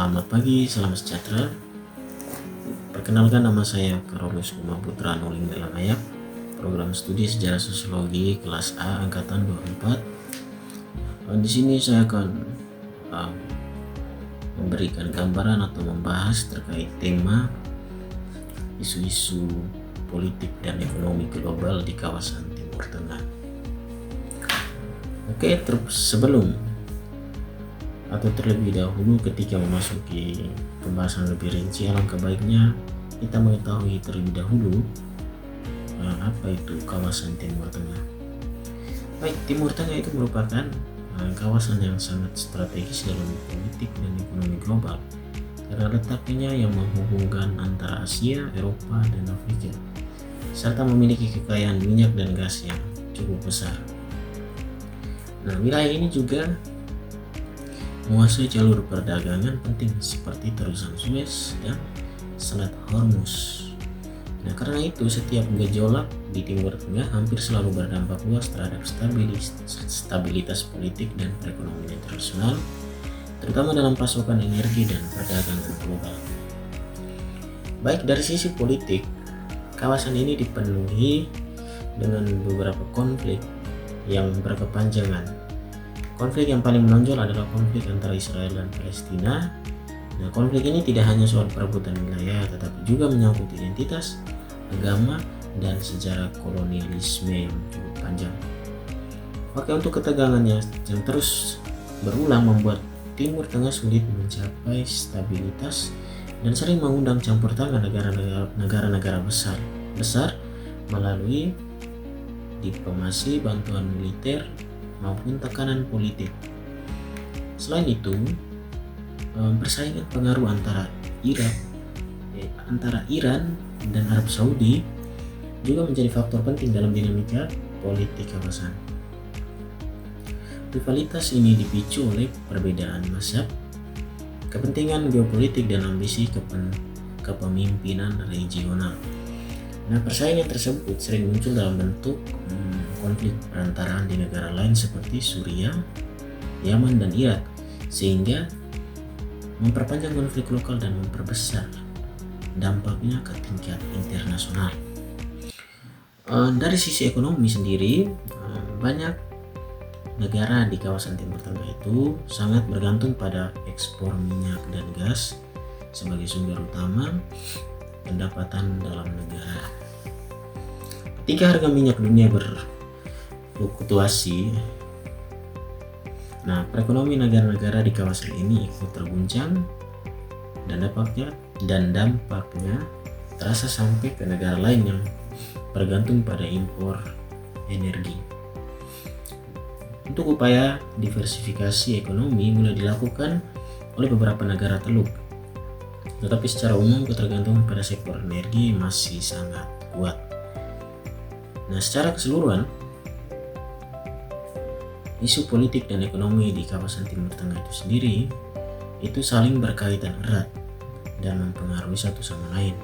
Selamat pagi, salam sejahtera. Perkenalkan, nama saya Karolus Kuma Putra Nuling Dalam Ayak, program studi sejarah sosiologi kelas A angkatan 24. Di sini saya akan memberikan gambaran atau membahas terkait tema isu-isu politik dan ekonomi global di kawasan Timur Tengah. Oke, sebelum atau terlebih dahulu ketika memasuki pembahasan lebih rinci, alangkah baiknya kita mengetahui terlebih dahulu apa itu kawasan Timur Tengah. Baik, Timur Tengah itu merupakan kawasan yang sangat strategis dalam politik dan ekonomi global karena letaknya yang menghubungkan antara Asia, Eropa, dan Afrika, serta memiliki kekayaan minyak dan gas yang cukup besar. Nah, wilayah ini juga menguasai jalur perdagangan penting seperti terusan Suez dan Selat Hormuz. Nah, karena itu setiap gejolak di Timur Tengah hampir selalu berdampak luas terhadap stabilitas politik dan perekonomian internasional, terutama dalam pasokan energi dan perdagangan global. Baik dari sisi politik, kawasan ini dipenuhi dengan beberapa konflik yang berkepanjangan. Konflik yang paling menonjol adalah konflik antara Israel dan Palestina. Nah, konflik ini tidak hanya soal perebutan wilayah, tetapi juga menyangkut identitas, agama, dan sejarah kolonialisme yang cukup panjang. Oke, untuk ketegangannya yang terus berulang membuat Timur Tengah sulit mencapai stabilitas dan sering mengundang campur tangan negara-negara besar melalui diplomasi, bantuan militer, maupun tekanan politik. Selain itu, persaingan pengaruh antara Iran dan Arab Saudi juga menjadi faktor penting dalam dinamika politik kawasan. Rivalitas ini dipicu oleh perbedaan mazhab, kepentingan geopolitik, dan ambisi kepemimpinan regional. Nah, persaingan tersebut sering muncul dalam bentuk konflik perantaraan di negara lain seperti Suriah, Yaman, dan Irak, sehingga memperpanjang konflik lokal dan memperbesar dampaknya ke tingkat internasional. Dari sisi ekonomi sendiri, banyak negara di kawasan Timur Tengah itu sangat bergantung pada ekspor minyak dan gas sebagai sumber utama pendapatan dalam negara. Ketika harga minyak dunia berfluktuasi, nah, perekonomian negara-negara di kawasan ini ikut terguncang dan dampaknya terasa sampai ke negara lain yang bergantung pada impor energi. Untuk upaya diversifikasi ekonomi mulai dilakukan oleh beberapa negara teluk, tetapi secara umum ketergantungan pada sektor energi masih sangat kuat. Nah, secara keseluruhan, isu politik dan ekonomi di kawasan Timur Tengah itu sendiri itu saling berkaitan erat dan mempengaruhi satu sama lain.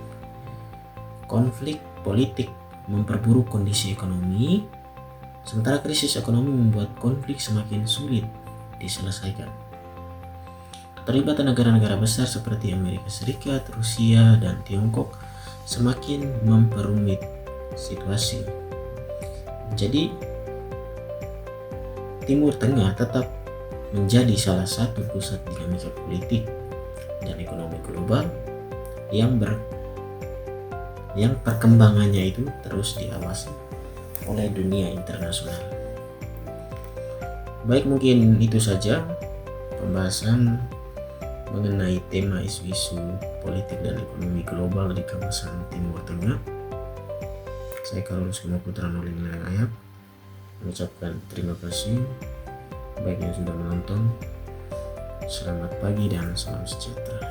Konflik politik memperburuk kondisi ekonomi, sementara krisis ekonomi membuat konflik semakin sulit diselesaikan. Keterlibatan negara-negara besar seperti Amerika Serikat, Rusia, dan Tiongkok semakin memperumit situasi. Jadi, Timur Tengah tetap menjadi salah satu pusat dinamika politik dan ekonomi global yang perkembangannya itu terus diawasi oleh dunia internasional. Baik, mungkin itu saja pembahasan mengenai tema isu-isu politik dan ekonomi global di kawasan Timur Tengah. Saya Karolus Kuma Putra Nuling Dalam Ayak mengucapkan terima kasih bagi yang sudah menonton. Selamat pagi dan salam sejahtera.